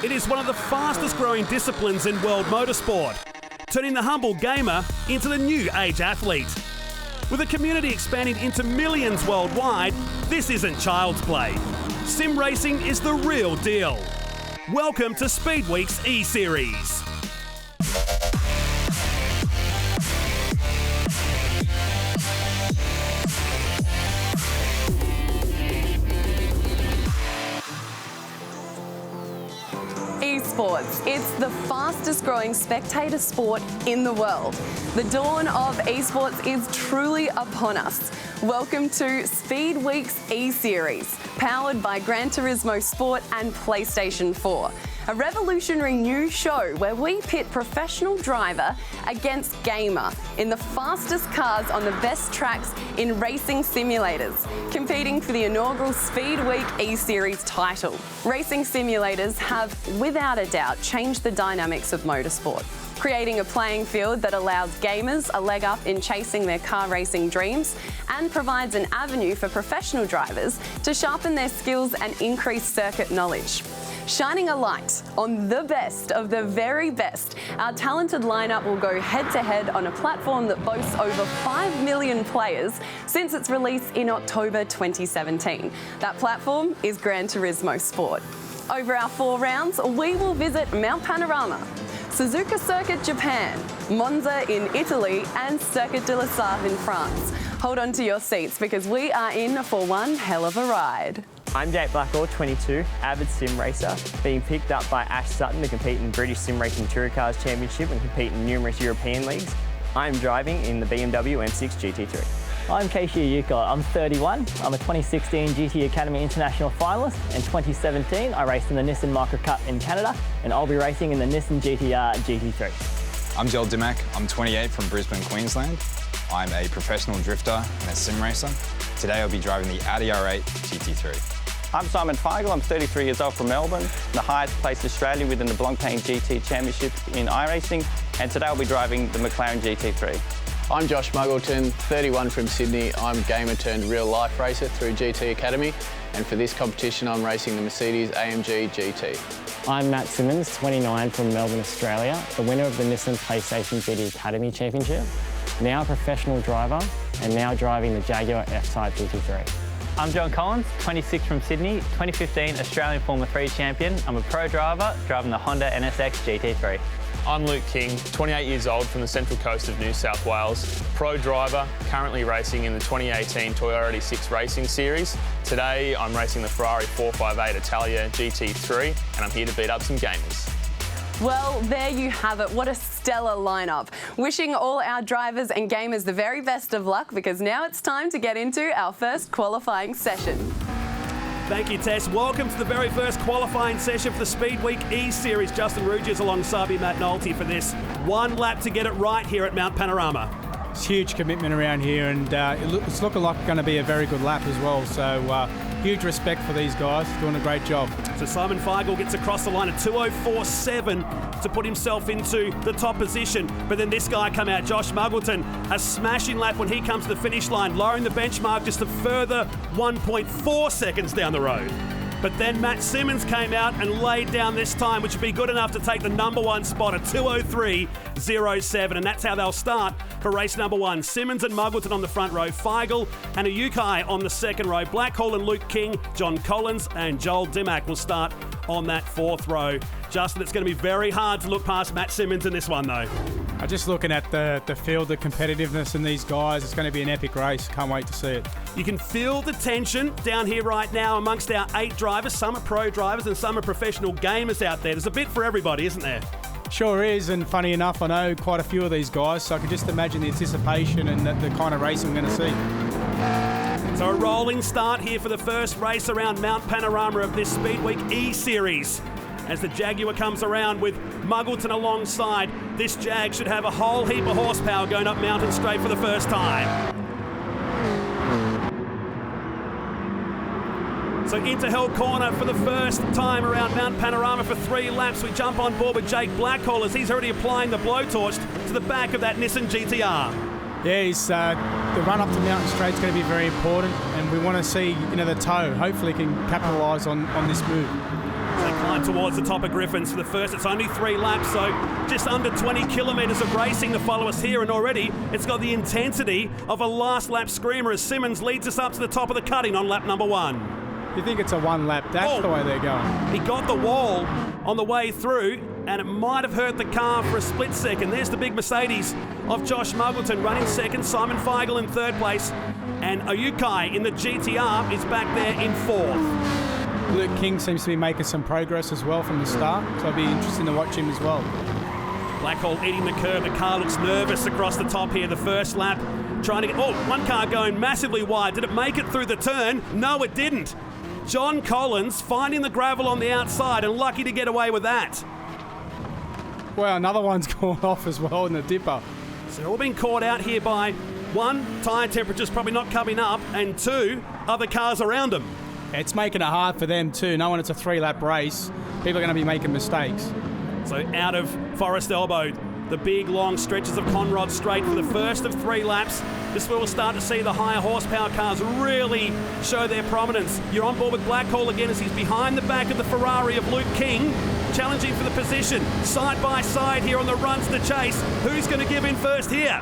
It is one of the fastest growing disciplines in world motorsport, turning the humble gamer into the new age athlete. With a community expanding into millions worldwide, this isn't child's play. Sim racing is the real deal. Welcome to Speedweek's eSeries. Esports. It's the fastest growing spectator sport in the world. The dawn of esports is truly upon us. Welcome to Speedweek's eSeries, powered by Gran Turismo Sport and PlayStation 4. A revolutionary new show where we pit professional driver against gamer in the fastest cars on the best tracks in racing simulators, competing for the inaugural Speedweek eSeries title. Racing simulators have, without a doubt, changed the dynamics of motorsport, creating a playing field that allows gamers a leg up in chasing their car racing dreams and provides an avenue for professional drivers to sharpen their skills and increase circuit knowledge. Shining a light on the best of the very best, our talented lineup will go head-to-head on a platform that boasts over 5 million players since its release in October 2017. That platform is Gran Turismo Sport. Over our 4 rounds, we will visit Mount Panorama, Suzuka Circuit Japan, Monza in Italy, and Circuit de la Sarthe in France. Hold on to your seats because we are in for one hell of a ride. I'm Jake Blackall, 22, avid sim racer, being picked up by Ash Sutton to compete in British Sim Racing Tourer Cars Championship and compete in numerous European leagues. I'm driving in the BMW M6 GT3. I'm Keishi Yuka. I'm 31. I'm a 2016 GT Academy International finalist. In 2017, I raced in the Nissan Micro Cup in Canada, and I'll be racing in the Nissan GTR GT3. I'm Joel Dimack. I'm 28 from Brisbane, Queensland. I'm a professional drifter and a sim racer. Today I'll be driving the Audi R8 GT3. I'm Simon Feigl, I'm 33 years old from Melbourne, the highest placed Australian within the Blancpain GT Championship in iRacing, and today I'll be driving the McLaren GT3. I'm Josh Muggleton, 31 from Sydney. I'm gamer turned real life racer through GT Academy, and for this competition I'm racing the Mercedes AMG GT. I'm Matt Simmons, 29 from Melbourne, Australia, the winner of the Nissan PlayStation GT Academy Championship, now a professional driver, and now driving the Jaguar F-Type GT3. I'm John Collins, 26 from Sydney, 2015 Australian Formula 3 champion. I'm a pro driver, driving the Honda NSX GT3. I'm Luke King, 28 years old from the Central Coast of New South Wales, pro driver, currently racing in the 2018 Toyota 6 Racing Series. Today I'm racing the Ferrari 458 Italia GT3 and I'm here to beat up some gamers. Well, there you have it. What a stellar lineup. Wishing all our drivers and gamers the very best of luck because now it's time to get into our first qualifying session. Thank you, Tess. Welcome to the very first qualifying session for the Speedweek eSeries. Justin Rouge is alongside me, Matt Nolte, for this one lap to get it right here at Mount Panorama. It's huge commitment around here, and it's looking like it's going to be a very good lap as well. So huge respect for these guys, doing a great job. So Simon Feigl gets across the line at 2:04.7 to put himself into the top position. But then this guy come out, Josh Muggleton, a smashing lap when he comes to the finish line, lowering the benchmark just a further 1.4 seconds down the road. But then Matt Simmons came out and laid down this time, which would be good enough to take the number 1 spot at 2:03.07. And that's how they'll start for race number 1. Simmons and Muggleton on the front row, Feigl and Ayukai on the second row, Blackhall and Luke King, John Collins and Joel Dimack will start on that 4th row. Justin, it's going to be very hard to look past Matt Simmons in this one, though. Just looking at the field, the competitiveness in these guys, it's going to be an epic race. Can't wait to see it. You can feel the tension down here right now amongst our 8 drivers. Some are pro drivers and some are professional gamers out there. There's a bit for everybody, isn't there? Sure is, and funny enough, I know quite a few of these guys, so I can just imagine the anticipation and the kind of racing we're going to see. So a rolling start here for the first race around Mount Panorama of this Speedweek eSeries. As the Jaguar comes around with Muggleton alongside, this Jag should have a whole heap of horsepower going up Mountain Straight for the first time. So into Hell Corner for the first time around Mount Panorama for 3 laps. We jump on board with Jake Blackhall as he's already applying the blowtorch to the back of that Nissan GTR. Yeah, the run up to Mountain Straight is going to be very important, and we want to see the toe. Hopefully, can capitalise on this move. So Climb towards the top of Griffins for the first. It's only 3 laps, so just under 20 kilometres of racing to follow us here, and already it's got the intensity of a last lap screamer as Simmons leads us up to the top of the cutting on lap number 1. You think it's a 1 lap dash the way they're going? He got the wall on the way through, and it might have hurt the car for a split second. There's the big Mercedes of Josh Muggleton running second, Simon Feigl in third place, and Oyukai in the GTR is back there in fourth. Luke King seems to be making some progress as well from the start, so it'll be interesting to watch him as well. Blackhall eating the curve. The car looks nervous across the top here. The first lap trying to get... Oh, one car going massively wide. Did it make it through the turn? No, it didn't. John Collins finding the gravel on the outside and lucky to get away with that. Well, another one's gone off as well in the dipper. So they're all being caught out here by, 1, tyre temperature's probably not coming up, and 2, other cars around them. It's making it hard for them too. Knowing it's a 3-lap race, people are going to be making mistakes. So out of Forest Elbow, the big long stretches of Conrod Straight for the first of 3 laps. This is where we'll start to see the higher horsepower cars really show their prominence. You're on board with Blackhall again as he's behind the back of the Ferrari of Luke King, challenging for the position. Side by side here on the runs to chase. Who's going to give in first here?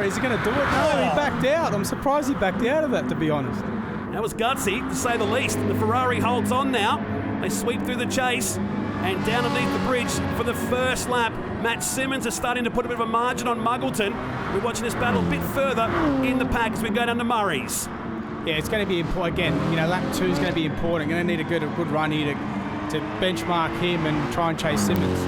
Is he going to do it? No, he backed out. I'm surprised he backed out of that, to be honest. That was gutsy, to say the least. The Ferrari holds on now. They sweep through the chase and down underneath the bridge for the first lap. Matt Simmons is starting to put a bit of a margin on Muggleton. We're watching this battle a bit further in the pack as we go down to Murray's. Yeah, it's going to be important. Again, lap 2 is going to be important. Going to need a good run here to benchmark him and try and chase Simmons.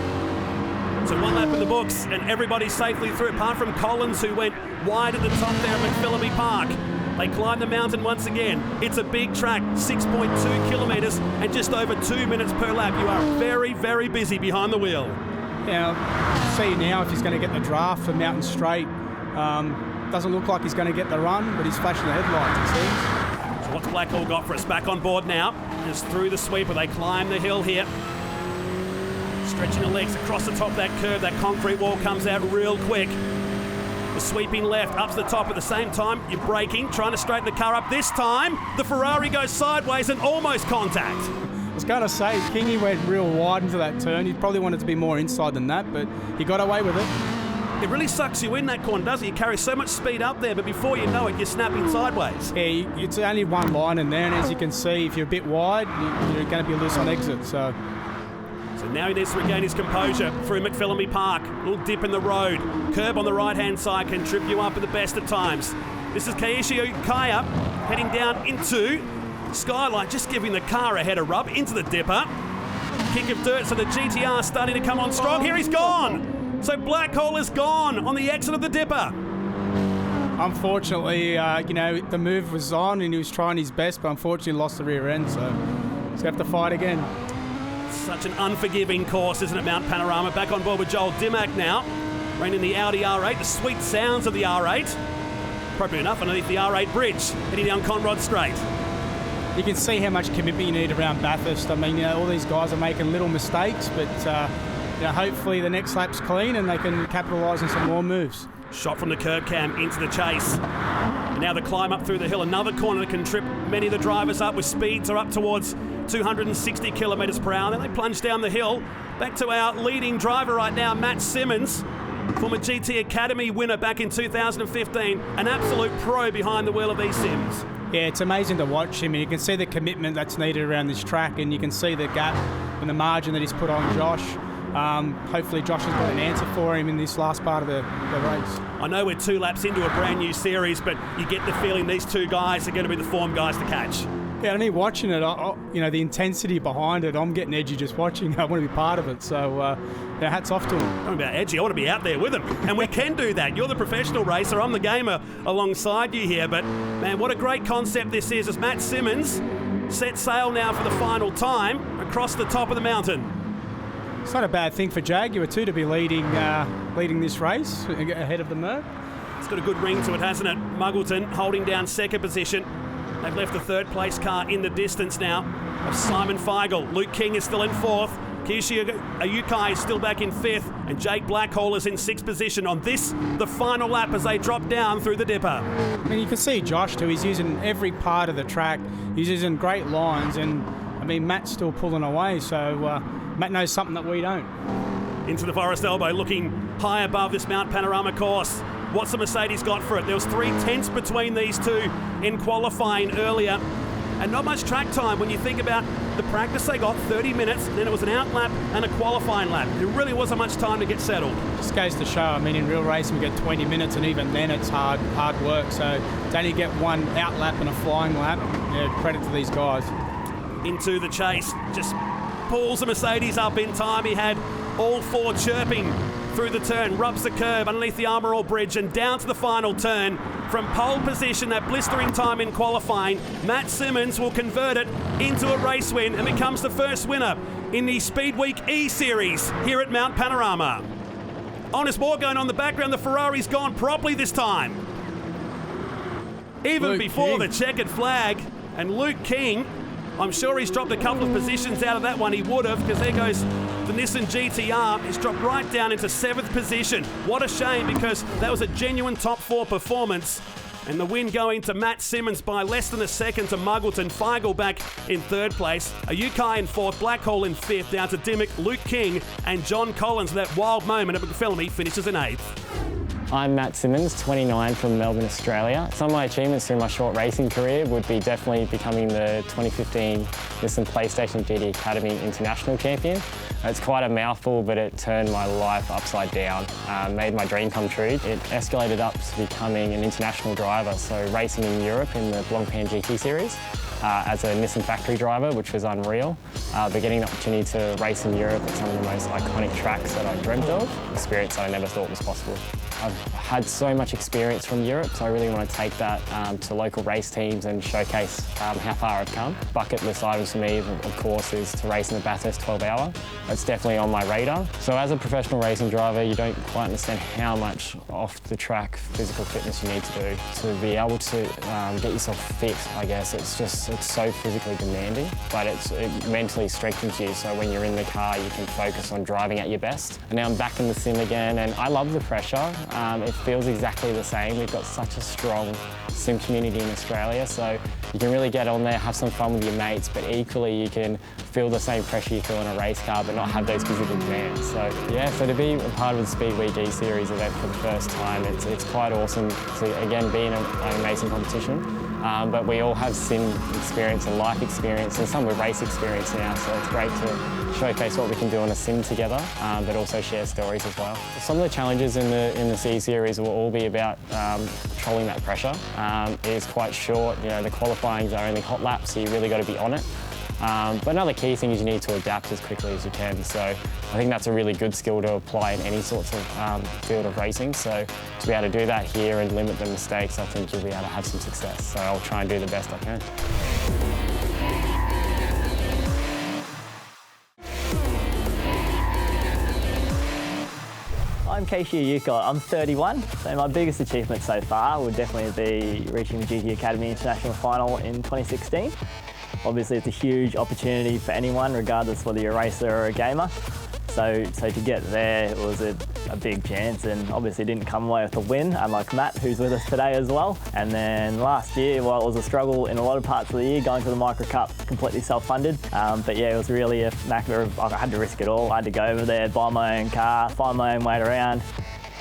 So 1 lap in the books and everybody's safely through, apart from Collins, who went wide at the top there at McPhillamy Park. They climb the mountain once again. It's a big track, 6.2 kilometres and just over 2 minutes per lap. You are very, very busy behind the wheel. Yeah, see now if he's going to get the draft for Mountain Straight. Doesn't look like he's going to get the run, but he's flashing the headlights, it seems. So what's Blackhall got for us? Back on board now. Just through the sweeper, they climb the hill here. Stretching the legs across the top of that curve. That concrete wall comes out real quick. The sweeping left up to the top at the same time. You're braking, trying to straighten the car up. This time, the Ferrari goes sideways and almost contact. I was going to say, Kingy went real wide into that turn. He probably wanted to be more inside than that, but he got away with it. It really sucks you in that corner, doesn't it? You carry so much speed up there, but before you know it, you're snapping sideways. Yeah, it's only one line in there, and as you can see, if you're a bit wide, you're going to be loose on exit, So now he needs to regain his composure through McPhillamy Park. A little dip in the road. Curb on the right-hand side can trip you up at the best of times. This is Keiichi Kaya heading down into Skyline, just giving the car a header rub into the dipper. Kick of dirt, so the GTR starting to come on strong. Here he's gone. So Blackhall is gone on the exit of the dipper. Unfortunately, the move was on and he was trying his best, but unfortunately lost the rear end, so he's going to have to fight again. Such an unforgiving course, isn't it, Mount Panorama? Back on board with Joel Dimmack now. Running the Audi R8, the sweet sounds of the R8. Appropriate enough, underneath the R8 bridge, heading down Conrod Straight. You can see how much commitment you need around Bathurst. I mean, all these guys are making little mistakes, but hopefully the next lap's clean and they can capitalise on some more moves. Shot from the curb cam into the chase. And now the climb up through the hill. Another corner that can trip many of the drivers up with speeds are up towards 260 kilometres per hour. Then they plunge down the hill. Back to our leading driver right now, Matt Simmons, former GT Academy winner back in 2015. An absolute pro behind the wheel of eSeries. Yeah, it's amazing to watch him, and you can see the commitment that's needed around this track, and you can see the gap and the margin that he's put on Josh. Hopefully Josh has got an answer for him in this last part of the race. I know we're 2 laps into a brand new series, but you get the feeling these 2 guys are going to be the form guys to catch. Yeah, I mean, watching it, the intensity behind it, I'm getting edgy just watching. I want to be part of it, so hats off to him. I'm about edgy. I want to be out there with him, and we can do that. You're the professional racer. I'm the gamer alongside you here, but man, what a great concept this is as Matt Simmons sets sail now for the final time across the top of the mountain. It's not a bad thing for Jaguar too to be leading this race ahead of the Merc. It's got a good ring to it, hasn't it? Muggleton holding down second position. They've left the third place car in the distance now of Simon Feigl. Luke King is still in fourth. Keiichi Oyukai is still back in fifth. And Jake Blackhall is in sixth position on this, the final lap as they drop down through the dipper. I mean, you can see Josh too. He's using every part of the track. He's using great lines. And I I mean, Matt's still pulling away, so Matt knows something that we don't. Into the Forest Elbow, looking high above this Mount Panorama course. What's the Mercedes got for it? There was 3/10 between these two in qualifying earlier. And not much track time when you think about the practice they got, 30 minutes, then it was an out lap and a qualifying lap. There really wasn't much time to get settled. Just goes to show, I mean, in real racing we get 20 minutes, and even then it's hard work. So to only get one out lap and a flying lap, yeah, credit to these guys. Into the chase, just pulls the Mercedes up in time. He had all four chirping through the turn, rubs the curb underneath the Armour All Bridge and down to the final turn. From pole position, that blistering time in qualifying, Matt Simmons will convert it into a race win and becomes the first winner in the Speedweek eSeries here at Mount Panorama. Honest more going on in the background. The Ferrari's gone properly this time. Even Luke before King. the checkered flag, and Luke King, I'm sure he's dropped a couple of positions out of that one. He would have, because there goes the Nissan GTR. He's dropped right down into 7th position. What a shame, because that was a genuine top 4 performance. And the win going to Matt Simmons by less than a second to Muggleton. Feigl back in 3rd place. Ayukai in 4th, Blackhall in 5th, down to Dimmick, Luke King and John Collins. That wild moment at McPhillamy finishes in 8th. I'm Matt Simmons, 29 from Melbourne, Australia. Some of my achievements through my short racing career would be definitely becoming the 2015 Nissan PlayStation GT Academy International Champion. It's quite a mouthful, but it turned my life upside down, made my dream come true. It escalated up to becoming an international driver, so racing in Europe in the Blancpain GT series. As a Nissan factory driver, which was unreal. But getting the opportunity to race in Europe at some of the most iconic tracks that I dreamt of, experience that I never thought was possible. I've had so much experience from Europe, so I really want to take that to local race teams and showcase how far I've come. Bucket list items for me, of course, is to race in the Bathurst 12-hour. That's definitely on my radar. So as a professional racing driver, you don't quite understand how much off-the-track physical fitness you need to be able to get yourself fit, I guess. It's so physically demanding, but it mentally strengthens you, so when you're in the car you can focus on driving at your best. And now I'm back in the sim again, and I love the pressure. It feels exactly the same. We've got such a strong sim community in Australia, so you can really get on there, have some fun with your mates, but equally you can feel the same pressure you feel in a race car but not have those physical demands. So yeah, so to be a part of the Speedweek eSeries event for the first time, it's quite awesome to again be in an amazing competition. But we all have sim experience and life experience, and some with race experience now, so it's great to showcase what we can do on a sim together, but also share stories as well. Some of the challenges in the C series will all be about controlling that pressure. It is quite short, you know, the qualifying are only hot laps, so you really got to be on it. But another key thing is you need to adapt as quickly as you can. So I think that's a really good skill to apply in any sorts of field of racing. So to be able to do that here and limit the mistakes, I think you'll be able to have some success. So I'll try and do the best I can. I'm Keishi Yuka, I'm 31, so my biggest achievement so far would definitely be reaching the GT Academy International Final in 2016. Obviously it's a huge opportunity for anyone, regardless whether you're a racer or a gamer. So to get there was a big chance, and obviously didn't come away with a win, unlike Matt, who's with us today as well. And then last year, well, it was a struggle in a lot of parts of the year, going to the Micro Cup completely self-funded. But yeah, it was really a matter of, I had to risk it all. I had to go over there, buy my own car, find my own way around,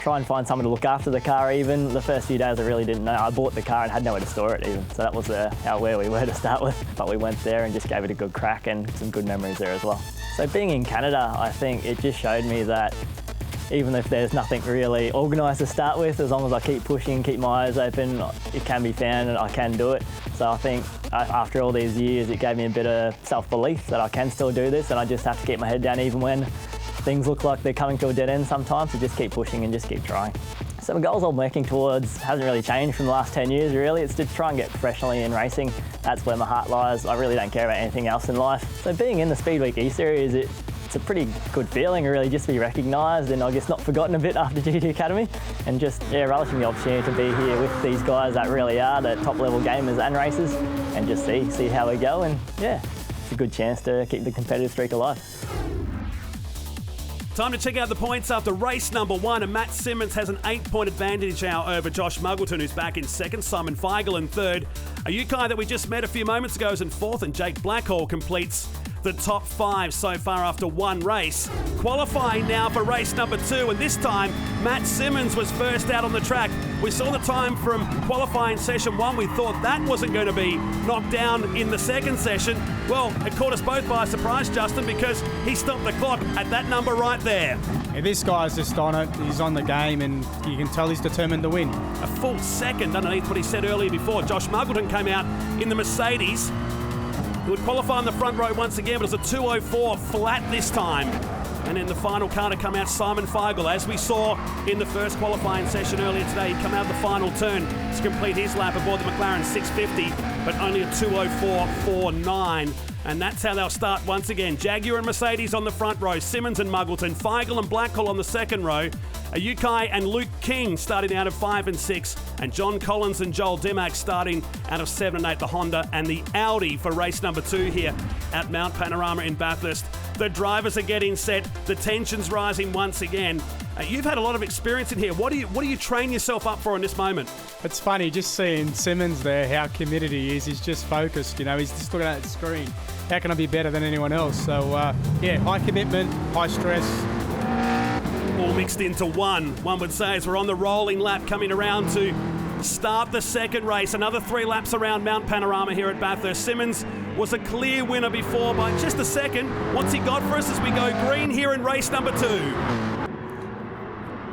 try and find someone to look after the car even. The first few days I really didn't know. I bought the car and had nowhere to store it even. So that was where we were to start with. But we went there and just gave it a good crack, and some good memories there as well. So being in Canada, I think it just showed me that even if there's nothing really organised to start with, as long as I keep pushing, keep my eyes open, it can be found and I can do it. So I think after all these years, it gave me a bit of self-belief that I can still do this, and I just have to keep my head down even when things look like they're coming to a dead end sometimes, so just keep pushing and just keep trying. So the goals I'm working towards hasn't really changed from the last 10 years really. It's to try and get professionally in racing. That's where my heart lies. I really don't care about anything else in life. So being in the Speedweek eSeries, it's a pretty good feeling really, just to be recognised and I guess not forgotten a bit after GT Academy, and just relishing the opportunity to be here with these guys that really are the top level gamers and racers, and just see how we go, and yeah, it's a good chance to keep the competitive streak alive. Time to check out the points after race number 1, and Matt Simmons has an 8-point advantage now over Josh Muggleton, who's back in 2nd, Simon Feigl in 3rd, A Yukai that we just met a few moments ago is in fourth, and Jake Blackhall completes the top 5 so far after one race. Qualifying now for race number 2, and this time Matt Simmons was first out on the track. We saw the time from qualifying session 1. We thought that wasn't going to be knocked down in the second session. Well, it caught us both by surprise, Justin, because he stopped the clock at that number right there. Yeah, this guy's just on it. He's on the game, and you can tell he's determined to win. A full second underneath what he said earlier before. Josh Muggleton came out in the Mercedes. He would qualify on the front row once again, but it was a 2:04 flat this time. And in the final car to come out, Simon Feigl, as we saw in the first qualifying session earlier today, he come out the final turn to complete his lap aboard the McLaren 650, but only a 2:04.49. And that's how they'll start once again. Jaguar and Mercedes on the front row, Simmons and Muggleton, Feigl and Blackhall on the second row, Yukai and Luke King starting out of 5 and 6, and John Collins and Joel Demack starting out of 7 and 8, the Honda and the Audi for race number 2 here at Mount Panorama in Bathurst. The drivers are getting set, the tension's rising once again. You've had a lot of experience in here. What do you train yourself up for in this moment? It's funny just seeing Simmons there, how committed he is. He's just focused, you know, he's just looking at the screen. How can I be better than anyone else? So, yeah, high commitment, high stress. All mixed into one would say, as we're on the rolling lap coming around to start the second race. Another 3 laps around Mount Panorama here at Bathurst. Simmons was a clear winner before by just a second. What's he got for us as we go green here in race number 2?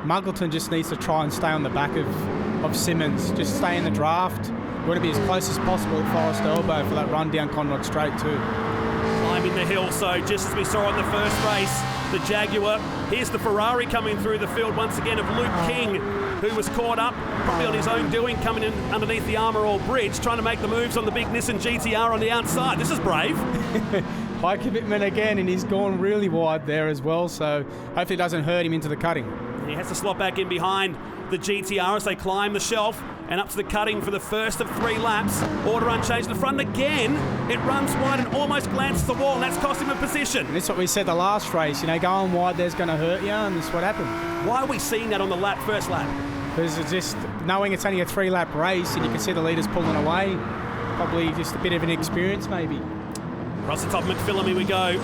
Muggleton just needs to try and stay on the back of Simmons. Just stay in the draft. We want to be as close as possible at Forest Elbow for that run down Conrod Straight too. Climbing the hill, so just as we saw in the first race, the Jaguar. Here's the Ferrari coming through the field once again of Luke King, who was caught up, probably on his own doing, coming in underneath the Armour All Bridge, trying to make the moves on the big Nissan GTR on the outside. This is brave. High commitment again, and he's gone really wide there as well, so hopefully it doesn't hurt him into the cutting. He has to slot back in behind the GTR as they climb the shelf and up to the cutting for the first of 3 laps. Order unchanged in the front again. It runs wide and almost glances the wall, and that's cost him a position. And that's what we said the last race, you know, going wide there's going to hurt you, and that's what happened. Why are we seeing that on the first lap? Because it's just knowing it's only a 3-lap race and you can see the leaders pulling away. Probably just a bit of an experience maybe. Across the top of McPhillamy we go.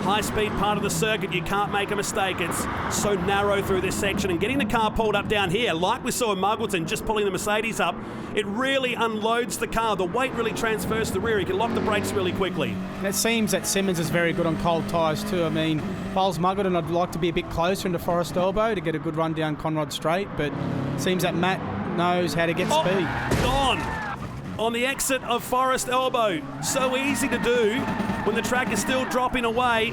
High-speed part of the circuit, you can't make a mistake. It's so narrow through this section, and getting the car pulled up down here, like we saw in Muggleton, just pulling the Mercedes up, it really unloads the car. The weight really transfers to the rear. You can lock the brakes really quickly. And it seems that Simmons is very good on cold tyres too. I mean, if I was Muggleton, I'd like to be a bit closer into Forest Elbow to get a good run down Conrod Straight, but it seems that Matt knows how to get speed. Gone on the exit of Forest Elbow. So easy to do when the track is still dropping away,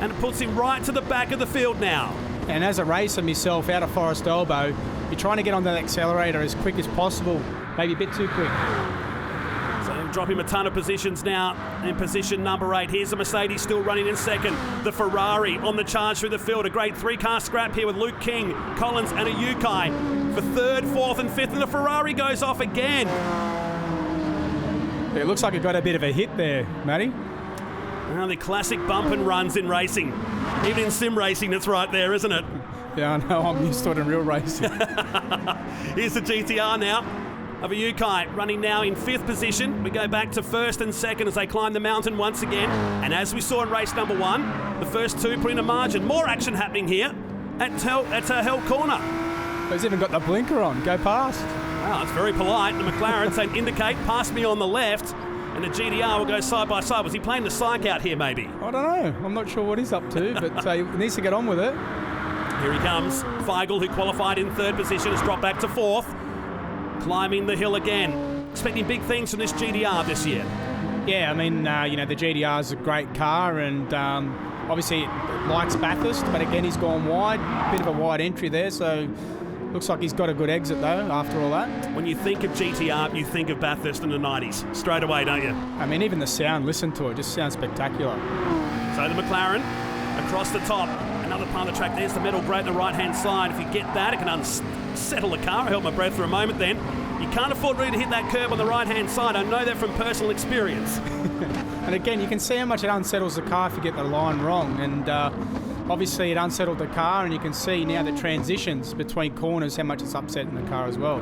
and it puts him right to the back of the field now. And as a racer myself out of Forest Elbow, you're trying to get on that accelerator as quick as possible, maybe a bit too quick. So drop him a ton of positions now in position number 8. Here's the Mercedes still running in second. The Ferrari on the charge through the field. A great 3-car scrap here with Luke King, Collins and a Yukai for 3rd, 4th and 5th, and the Ferrari goes off again. It looks like it got a bit of a hit there, Matty. Well, the classic bump and runs in racing. Even in sim racing, it's right there, isn't it? Yeah, I know. I'm used to it in real racing. Here's the GTR now of a Yukai running now in 5th position. We go back to 1st and 2nd as they climb the mountain once again. And as we saw in race number 1, the first 2 put in a margin. More action happening here at Hell Corner. He's even got the blinker on. Go past. Wow, it's very polite. The McLaren saying indicate, pass me on the left. And the GTR will go side by side. Was he playing the psych out here, maybe? I don't know. I'm not sure what he's up to, but he needs to get on with it. Here he comes. Feigl, who qualified in 3rd position, has dropped back to 4th. Climbing the hill again. Expecting big things from this GTR this year. Yeah, I mean, you know, the GTR is a great car, and obviously it likes Bathurst, but again, he's gone wide. Bit of a wide entry there, so looks like he's got a good exit, though, after all that. When you think of GTR, you think of Bathurst in the 90s. Straight away, don't you? I mean, even the sound, listen to it, just sounds spectacular. So the McLaren across the top. Another part of the track. There's the metal grate on the right-hand side. If you get that, it can unsettle the car. I held my breath for a moment then. You can't afford really to hit that curb on the right-hand side. I know that from personal experience. And again, you can see how much it unsettles the car if you get the line wrong. And obviously it unsettled the car, and you can see now the transitions between corners, how much it's upsetting the car as well.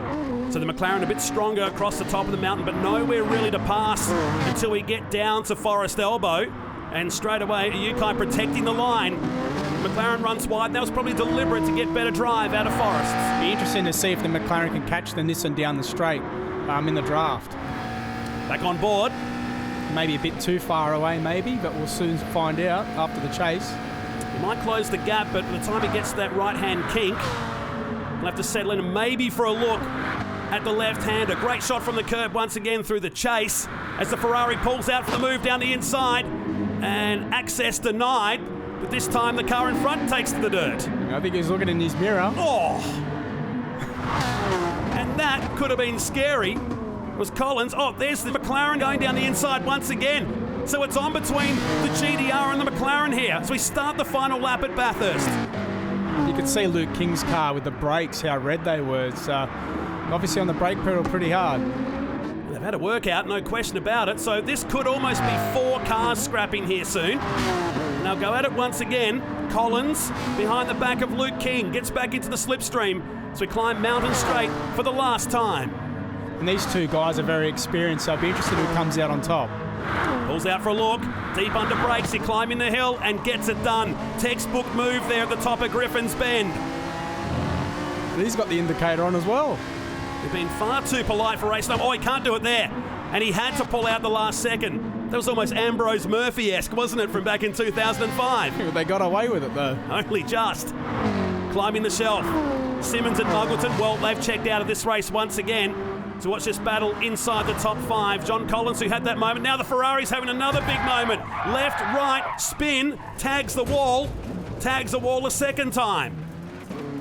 So the McLaren a bit stronger across the top of the mountain, but nowhere really to pass until we get down to Forest Elbow. And straight away, Yukai protecting the line. McLaren runs wide. That was probably deliberate to get better drive out of Forest. Be interesting to see if the McLaren can catch the Nissan down the straight in the draft. Back on board. Maybe a bit too far away, maybe, but we'll soon find out after the chase. He might close the gap, but by the time he gets to that right-hand kink, he'll have to settle in and maybe for a look at the left-hander. Great shot from the curb once again through the chase as the Ferrari pulls out for the move down the inside, and access denied, but this time the car in front takes to the dirt. I think he's looking in his mirror. Oh! And that could have been scary. It was Collins. Oh, there's the McLaren going down the inside once again. So it's on between the GDR and the McLaren here. So we start the final lap at Bathurst. You could see Luke King's car with the brakes, how red they were. It's obviously on the brake pedal pretty hard. They've had a workout, no question about it. So this could almost be 4 cars scrapping here soon. And they'll go at it once again. Collins behind the back of Luke King gets back into the slipstream. So we climb Mountain Straight for the last time. And these two guys are very experienced, so I'll be interested who comes out on top. Pulls out for a look, deep under brakes, he climbing the hill and gets it done. Textbook move there at the top of Griffin's Bend. And he's got the indicator on as well. They've been far too polite for race time. Oh, he can't do it there. And he had to pull out the last second. That was almost Ambrose Murphy-esque, wasn't it, from back in 2005? They got away with it, though. Only just. Climbing the shelf. Simmons and Muggleton, well, they've checked out of this race once again. To watch this battle inside the top 5. John Collins, who had that moment. Now the Ferrari's having another big moment. Left, right, spin, tags the wall a second time.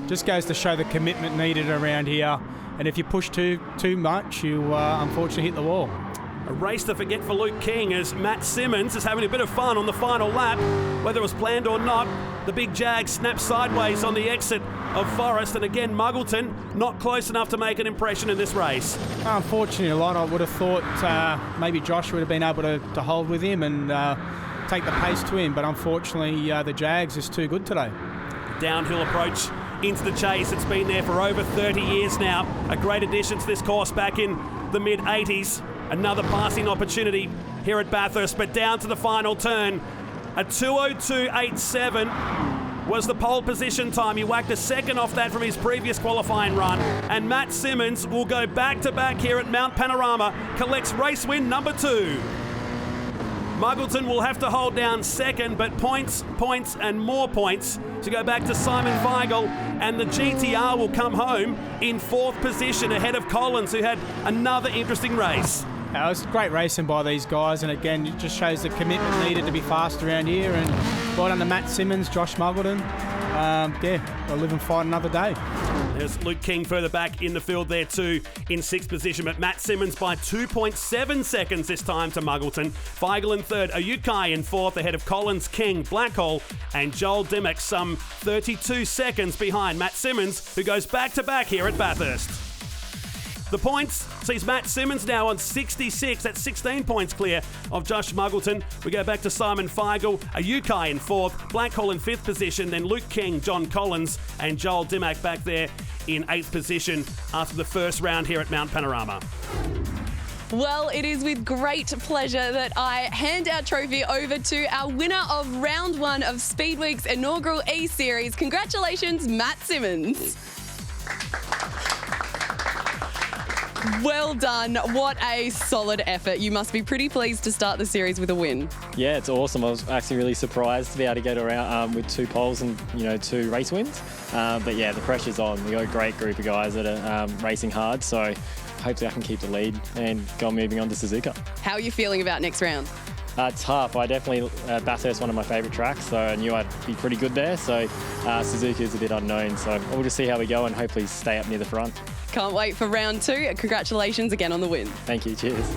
Just goes to show the commitment needed around here. And if you push too much, you unfortunately hit the wall. A race to forget for Luke King as Matt Simmons is having a bit of fun on the final lap. Whether it was planned or not, the big Jag snaps sideways on the exit of Forest, and again Muggleton not close enough to make an impression in this race. Unfortunately, a lot I would have thought maybe Josh would have been able to hold with him and take the pace to him, but unfortunately the Jags is too good today. Downhill approach into the chase. It's been there for over 30 years now. A great addition to this course back in the mid-80s. Another passing opportunity here at Bathurst, but down to the final turn. A 2:02.87 was the pole position time. He whacked a second off that from his previous qualifying run. And Matt Simmons will go back-to-back here at Mount Panorama, collects race win number 2. Muggleton will have to hold down second, but points, and more points to go back to Simon Feigl, and the GTR will come home in 4th position ahead of Collins, who had another interesting race. It was great racing by these guys, and again, it just shows the commitment needed to be fast around here. And well done to Matt Simmons, Josh Muggleton. They'll live and fight another day. There's Luke King further back in the field there too, in 6th position, but Matt Simmons by 2.7 seconds this time to Muggleton. Feigl in 3rd, Ayukai in 4th ahead of Collins, King, Blackhall and Joel Dimmock, some 32 seconds behind Matt Simmons, who goes back-to-back here at Bathurst. The points sees Matt Simmons now on 66. That's 16 points clear of Josh Muggleton. We go back to Simon Feigl, Ayukai in 4th, Blackhall in 5th position, then Luke King, John Collins, and Joel Dimmock back there in 8th position after the first round here at Mount Panorama. Well, it is with great pleasure that I hand our trophy over to our winner of round 1 of Speedweek's inaugural eSeries. Congratulations, Matt Simmons. Well done. What a solid effort. You must be pretty pleased to start the series with a win. Yeah, it's awesome. I was actually really surprised to be able to get around with 2 poles and 2 race wins. But yeah, the pressure's on. We've got a great group of guys that are racing hard, so hopefully I can keep the lead and go moving on to Suzuka. How are you feeling about next round? Tough. I definitely, Bathurst one of my favourite tracks, so I knew I'd be pretty good there. So Suzuka is a bit unknown, so we'll just see how we go and hopefully stay up near the front. Can't wait for round 2. Congratulations again on the win. Thank you. Cheers.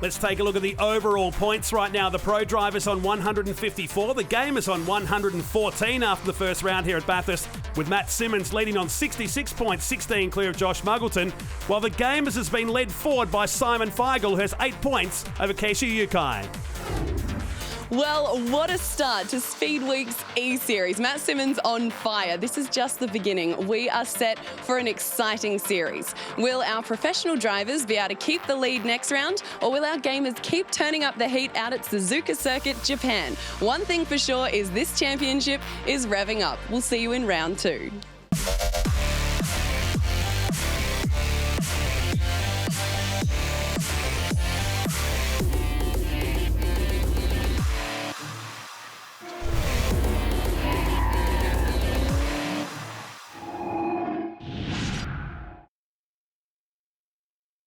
Let's take a look at the overall points right now. The pro driver's on 154. The Gamers on 114 after the first round here at Bathurst, with Matt Simmons leading on 66 points, 16 clear of Josh Muggleton, while the Gamers has been led forward by Simon Feigl, who has 8 points over Keisha Yukai. Well, what a start to Speedweek's eSeries. Matt Simmons on fire. This is just the beginning. We are set for an exciting series. Will our professional drivers be able to keep the lead next round, or will our gamers keep turning up the heat out at Suzuka Circuit, Japan? One thing for sure is this championship is revving up. We'll see you in round 2.